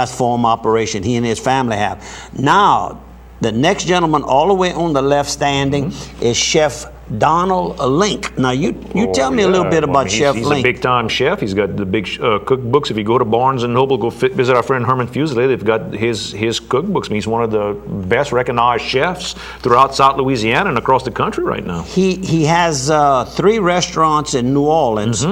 form operation he and his family have. Now, the next gentleman all the way on the left standing is Chef Donald Link. Now, you tell me a little bit about Chef Link. He's a big-time chef. He's got the big cookbooks. If you go to Barnes & Noble, go visit our friend Herman Fuselier, they've got his cookbooks. I mean, he's one of the best recognized chefs throughout South Louisiana and across the country right now. He has 3 restaurants in New Orleans.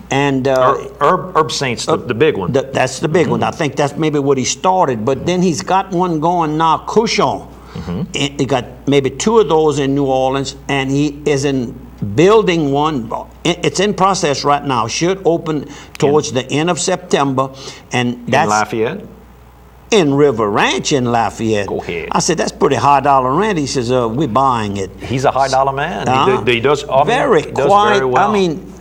And Herb Saint's the big one. That's the big one. I think that's maybe what he started. But then he's got one going now, Couchon. He got maybe 2 of those in New Orleans, and he is in building one. It's in process right now. Should open towards the end of September, and that's in Lafayette. In River Ranch in Lafayette. Go ahead. I said, that's pretty high dollar rent. He says, we're buying it. He's a high dollar man. He does very well. I mean,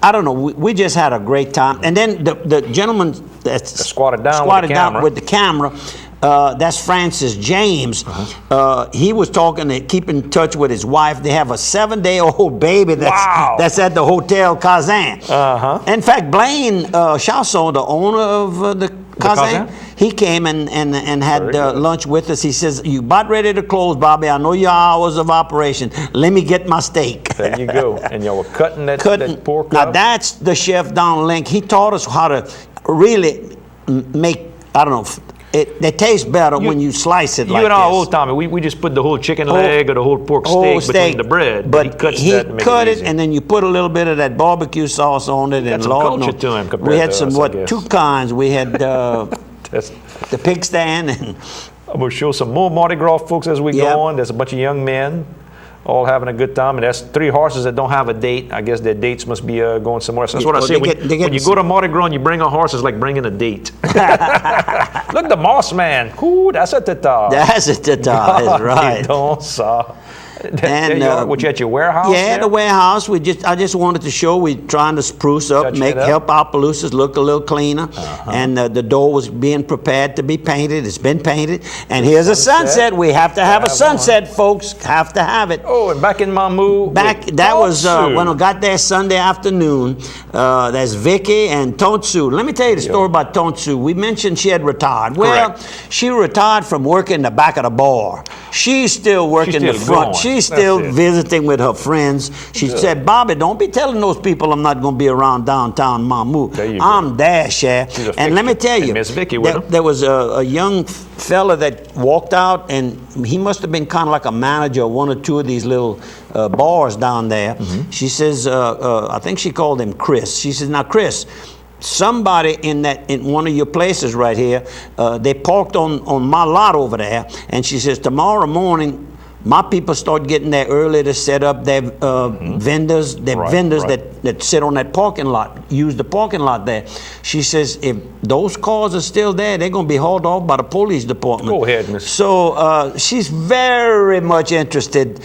I don't know. We just had a great time. And then the gentleman that's squatted down with the camera. That's Francis James. He was talking to keep in touch with his wife. They have a 7-day-old baby that's at the Hotel Kazan. In fact, Blaine Chausson, the owner of the Kazan, he came and had lunch with us. He says, "You about ready to close, Bobby? I know your hours of operation. Let me get my steak." There you go. And you were cutting that pork Now up. that's the Chef Donald Link. He taught us how to really make, I don't know, they taste better when you slice it like this. You and I, old Tommy, we just put the whole chicken leg or the whole pork steak between the bread. But he cut it, and then you put a little bit of that barbecue sauce on it. And some culture to him compared we had to some, us, 2 kinds. We had the pig stand. And I'm going to show some more Mardi Gras folks as we go on. There's a bunch of young men all having a good time, and that's 3 horses that don't have a date. I guess their dates must be going somewhere. So that's what I say. When you go to Mardi Gras and you bring a horse, it's like bringing a date. Look, the Moss Man. Ooh, that's a tata. That's a tata, that's right. And what, you at your warehouse? Yeah, there? The warehouse. I just wanted to show we're trying to spruce up, help Opelousas look a little cleaner. And the door was being prepared to be painted. It's been painted. And here's a sunset. We have to have a sunset, folks. Have to have it. Oh, and back in Mamou. That was when I got there Sunday afternoon. There's Vicky and Tontsu. Let me tell you the story about Tontsu. We mentioned she had retired. Well, she retired from working the back of the bar. She's still working the front. She's still visiting with her friends. She said, "Bobby, don't be telling those people I'm not going to be around downtown Mamou. I'm there, Chef." And let me tell you, there was a young fella that walked out, and he must have been kind of like a manager of 1 or 2 of these little bars down there. She says, I think she called him Chris. She says, "Now, Chris, somebody in one of your places right here, they parked on my lot over there." And she says, "Tomorrow morning, my people start getting there early to set up their vendors, that sit on that parking lot, use the parking lot there." She says, "If those cars are still there, they're going to be hauled off by the police department." Go ahead, Miss. So she's very much interested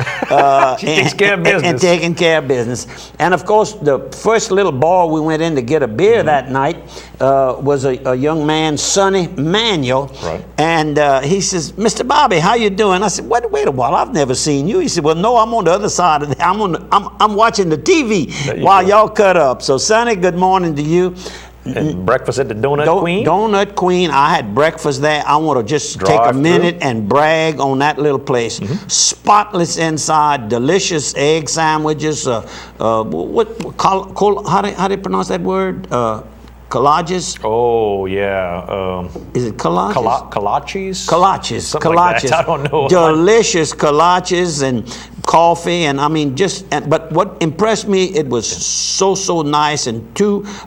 takes care of business. in taking care of business. And of course, the first little bar we went in to get a beer that night was a young man, Sonny Manuel. And he says, "Mr. Bobby, how you doing?" I said, "Wait a while, I've never seen you." He said, "Well, no, I'm on the other side of I'm watching the TV while y'all cut up." So, Sonny, good morning to you. And breakfast at the Donut Queen? Donut Queen. I had breakfast there. I want to just take a minute and brag on that little place. Spotless inside, delicious egg sandwiches. How do you pronounce that word? Collages? Oh, yeah. Is it collages? Kolaches? Kolaches. Something like that. I don't know. Delicious kolaches and coffee, and I mean but what impressed me, it was so nice, and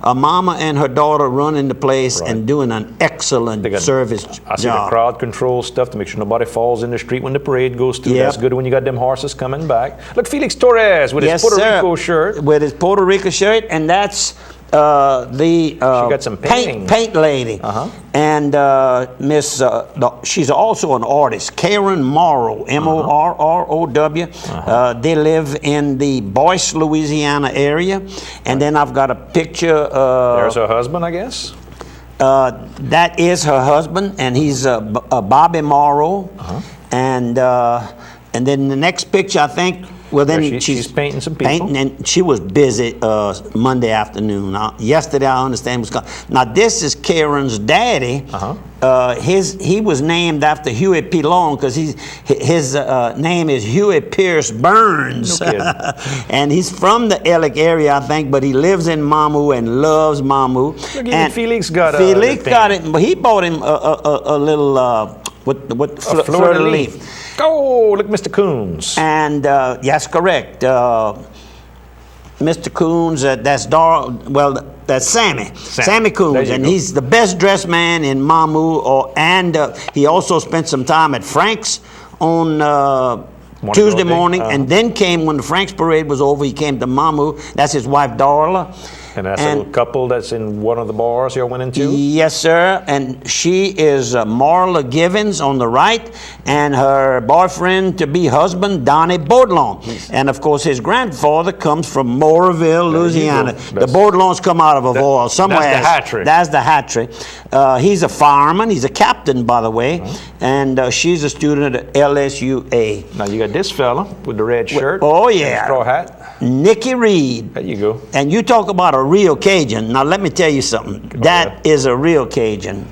a mama and her daughter running the place and doing an excellent service job. I see the crowd control stuff to make sure nobody falls in the street when the parade goes through. That's good when you got them horses coming back. Look, Felix Torres with his Puerto Rico shirt. With his Puerto Rico shirt, and that's she got some paint lady, and she's also an artist, Karen Morrow, Morrow. They live in the Boyce, Louisiana area, and then I've got a picture. There's her husband, I guess. That is her husband, and he's Bobby Morrow, and then the next picture, I think. Well, then she's painting some people. Painting, and she was busy Monday afternoon. Yesterday, I understand, was gone. Now, this is Karen's daddy. He was named after Huey P. Long because his name is Huey Pierce Burns. No kidding. And he's from the Ellick area, I think, but he lives in Mamu and loves Mamu. Look, and Felix got it. But he bought him a little fleur de lis. Oh, look, Mr. Coons. And that's correct. Mr. Coons, that's Sammy. Sammy Coons, and he's the best dressed man in Mamu. And he also spent some time at Frank's on Tuesday morning, and then came when the Frank's parade was over. He came to Mamu. That's his wife Darla. And that's a couple that's in one of the bars y'all went into? Yes, sir. And she is Marla Givens on the right, and her boyfriend-to-be husband, Donnie Baudlon. And, of course, his grandfather comes from Mooresville, Louisiana. The Baudlons come out of Avoyelles somewhere. That's the Hatchery. He's a fireman. He's a captain, by the way. And she's a student at LSUA. Now, you got this fella with the red shirt. Oh, yeah. Straw hat. Nicky Reed. There you go. And you talk about a real Cajun. Now, let me tell you something. That is a real Cajun.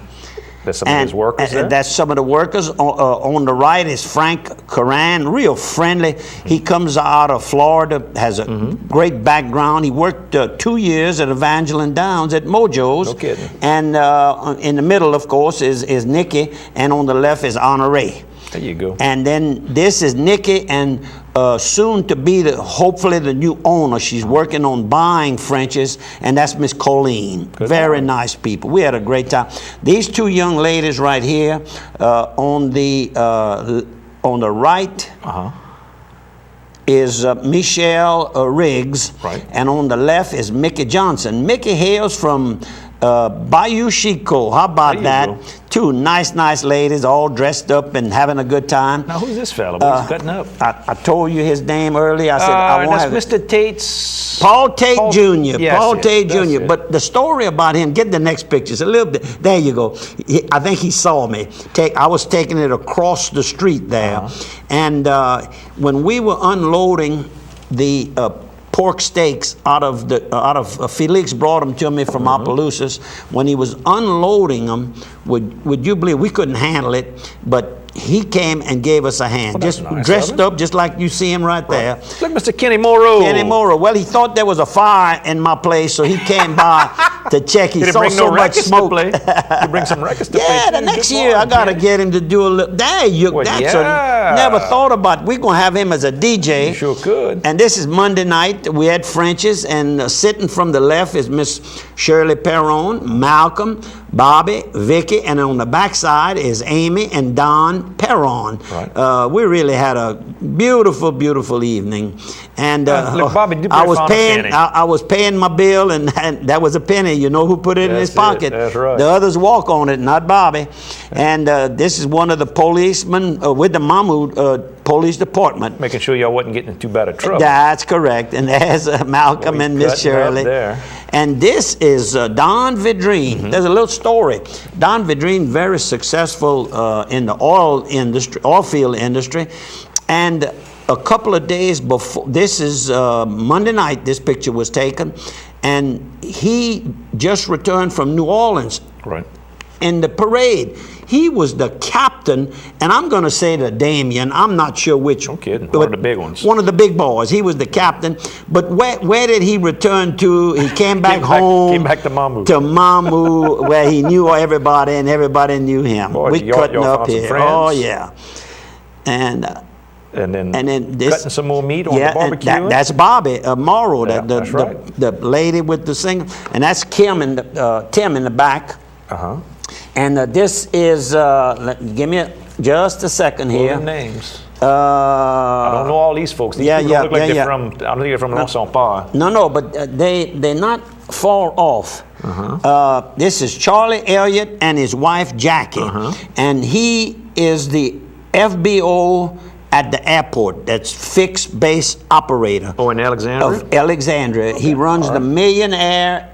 That's some of his workers there? That's some of the workers. On the right is Frank Coran, real friendly. He comes out of Florida, has a great background. He worked 2 years at Evangeline Downs at Mojo's. No kidding. And in the middle, of course, is Nikki, and on the left is Honoré. There you go. And then this is Nikki, and soon to be hopefully the new owner. She's working on buying French's, and that's Miss Colleen. Very nice people. We had a great time. These two young ladies right here on the right is Michelle Riggs, and on the left is Mickey Johnson. Mickey hails from Bayou Chico. How about that? Two nice ladies, all dressed up and having a good time. Now, who's this fella? What's cutting up? I told you his name earlier. I said I want that's Mr. Tate's. Paul Tate Jr. Yes, Paul Tate Jr. It. But the story about him, get the next pictures a little bit. There you go. I think he saw me. I was taking it across the street there, and when we were unloading the pork steaks out of Felix brought them to me from Opelousas. When he was unloading them, would you believe we couldn't handle it, but he came and gave us a hand, just nice dressed up, just like you see him right there. Look, Mr. Kenny Morrow. Kenny Morrow. Well, he thought there was a fire in my place, so he came by to check. He saw so much smoke. You bring some records to play. Yeah, the next year I gotta get him to do a little. There you go. Never thought about. We're gonna have him as a DJ. You sure could. And this is Monday night. We had French's, and sitting from the left is Miss Shirley Perron, Malcolm, Bobby, Vicky, and on the backside is Amy and Don Perron. We really had a beautiful, beautiful evening, and look, Bobby, I was paying my bill, and that was a penny. You know who put it in his pocket? That's right. The others walk on it, not Bobby. And this is one of the policemen with the Mamu Police Department, making sure y'all wasn't getting in too bad a trouble. That's correct. And there's Malcolm and Miss Shirley. And this is Don Vidrine. There's a little story. Don Vidrine, very successful in the oil field industry, and a couple of days before, this is Monday night, this picture was taken, and he just returned from New Orleans. In the parade, he was the captain, and I'm going to say the Damien. I'm not sure which. No kidding. One of the big ones. One of the big boys. He was the captain. But where did he return to? He came back home. Came back to Mamu. To Mamu, where he knew everybody, and everybody knew him. Boy, we cutting up here. Oh yeah. And then this, cutting some more meat on the barbecue. That's Bobby Morrow, that's right. the lady with the singer, and that's Tim in the back. And this is, give me just a second here. Names. I don't know all these folks. These people don't look like they're from, I don't think they're from L'Ensemble. No, but they're not far off. This is Charlie Elliott and his wife Jackie. And he is the FBO at the airport. That's fixed base operator. Oh, in Alexandria? Of Alexandria. He runs the Millionaire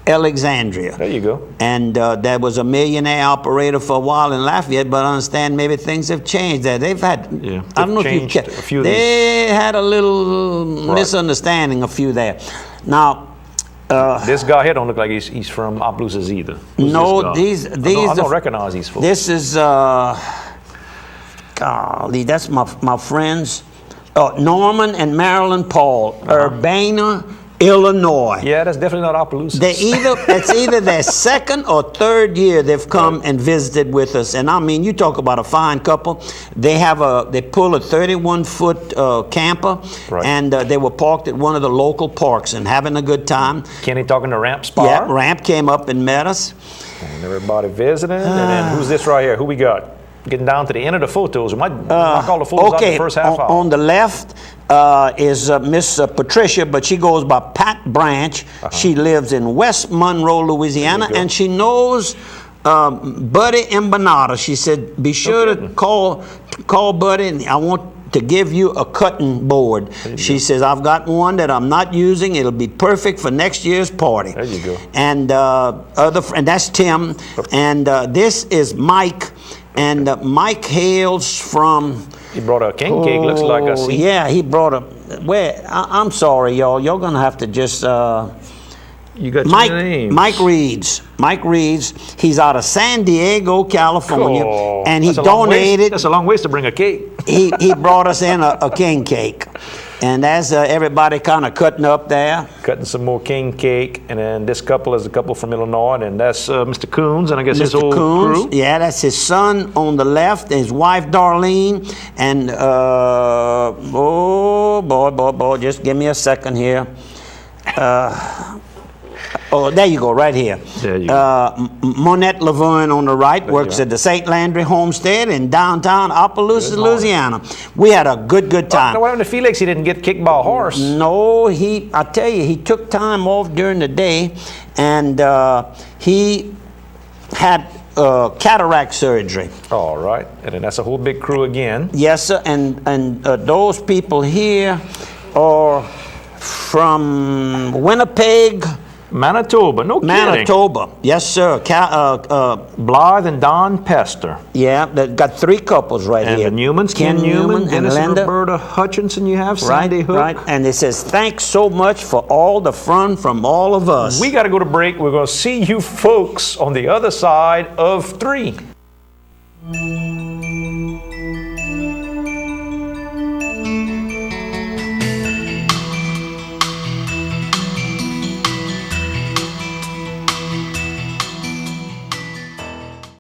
Alexandria. There you go. And there was a millionaire operator for a while in Lafayette, but I understand maybe things have changed there. They've had, I don't know if you a few they had a little misunderstanding, a few there. Now, this guy here don't look like he's from Opelousas either. Who's no, these I don't recognize these folks. This is, golly, that's my friends. Norman and Marilyn Paul, Urbana, Illinois. Yeah, that's definitely not Opelousas. It's either their second or third year they've come and visited with us. And I mean, you talk about a fine couple. They pull a 31-foot camper, and they were parked at one of the local parks and having a good time. Kenny talking to Ramp Spar? Yeah, Ramp came up and met us. And everybody visiting. And then who's this right here? Who we got? Getting down to the end of the photos. We might knock all the photos out the first half hour. On the left is Miss Patricia, but she goes by Pat Branch. She lives in West Monroe, Louisiana, and she knows Buddy Empanada. She said, be sure to call Buddy, and I want to give you a cutting board. She says, I've got one that I'm not using. It'll be perfect for next year's party. There you go. And and that's Tim. And this is Mike. And Mike hails from... He brought a king cake, looks like I see. Yeah, he brought a... I'm sorry, y'all. You're going to have to just... You got Mike, your names. Mike Reeds. Mike Reeds. He's out of San Diego, California. And he donated... That's a long ways to bring a cake. he brought us in a king cake. And that's everybody kind of cutting up there. Cutting some more king cake. And then this couple is a couple from Illinois. And that's Mr. Coons, and I guess his whole crew. Yeah, that's his son on the left, his wife Darlene. And, oh, boy, just give me a second here. Oh, there you go, right here. There you go. Monette Laverne on the right works at the St. Landry Homestead in downtown Opelousas, Louisiana. We had a good time. Now, what happened to Felix? He didn't get kicked by a horse. No, I tell you, he took time off during the day, and he had cataract surgery. All right, and then that's a whole big crew again. Yes, sir, and those people here are from Winnipeg, Manitoba, no kidding. Manitoba, yes, sir. Blythe and Don Pester. Yeah, they got three couples right here. And the Newmans, Ken Newman, Dennis and Linda. Roberta Hutchinson. You have Sandy Hook. Right. And it says, thanks so much for all the fun from all of us. We got to go to break. We're going to see you folks on the other side of 3.